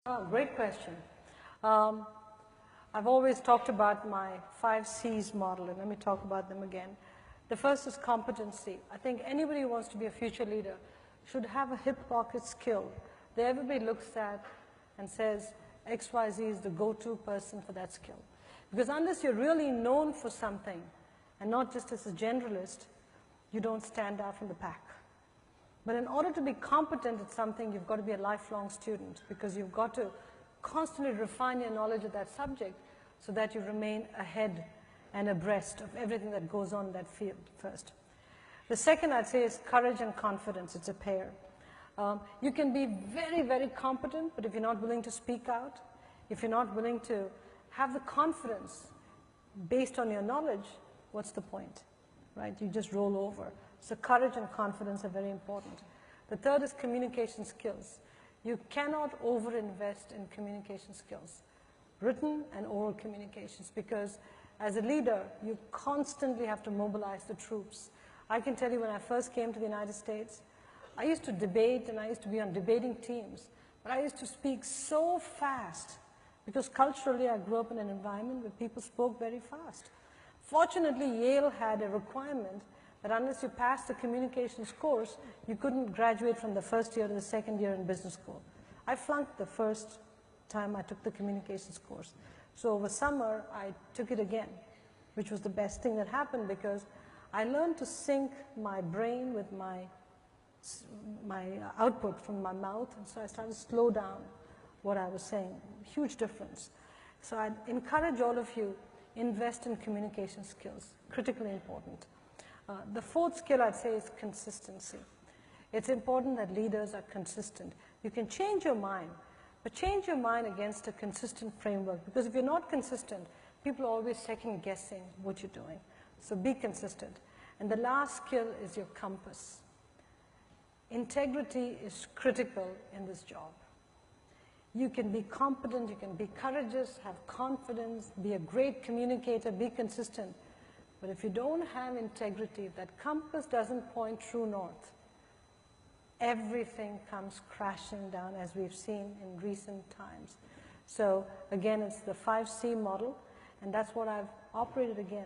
Great question. Um, I've always talked about my 5 C's model, and let me talk about them again. The first is competency. I think anybody who wants to be a future leader should have a hip pocket skill that everybody looks at and says, XYZ is the go-to person for that skill. Because unless you're really known for something, and not just as a generalist, you don't stand out from the pack. But in order to be competent at something, you've got to be a lifelong student, because you've got to constantly refine your knowledge of that subject so that you remain ahead and abreast of everything that goes on in that field first. The second, I'd say, is courage and confidence. It's a pair. You can be very, very competent, but if you're not willing to speak out, if you're not willing to have the confidence based on your knowledge, what's the point, right? You just roll over. So courage and confidence are very important. The third is communication skills. You cannot overinvest in communication skills, written and oral communications, because as a leader, you constantly have to mobilize the troops. I can tell you when I first came to the United States, I used to debate and I used to be on debating teams, but I used to speak so fast because culturally I grew up in an environment where people spoke very fast. Fortunately, Yale had a requirement that unless you passed the communications course, you couldn't graduate from the first year to the second year in business school. I flunked the first time I took the communications course. So over summer, I took it again, which was the best thing that happened because I learned to sync my brain with my output from my mouth, and so I started to slow down what I was saying. Huge difference. So I'd encourage all of you, invest in communication skills, critically important. The fourth skill I'd say is consistency. It's important that leaders are consistent. You can change your mind, but change your mind against a consistent framework, because if you're not consistent, people are always second guessing what you're doing. So be consistent. And the last skill is your compass. Integrity is critical in this job. You can be competent, you can be courageous, have confidence, be a great communicator, be consistent. But if you don't have integrity, if that compass doesn't point true north, everything comes crashing down, as we've seen in recent times. So again, it's the 5C model, and that's what I've operated again.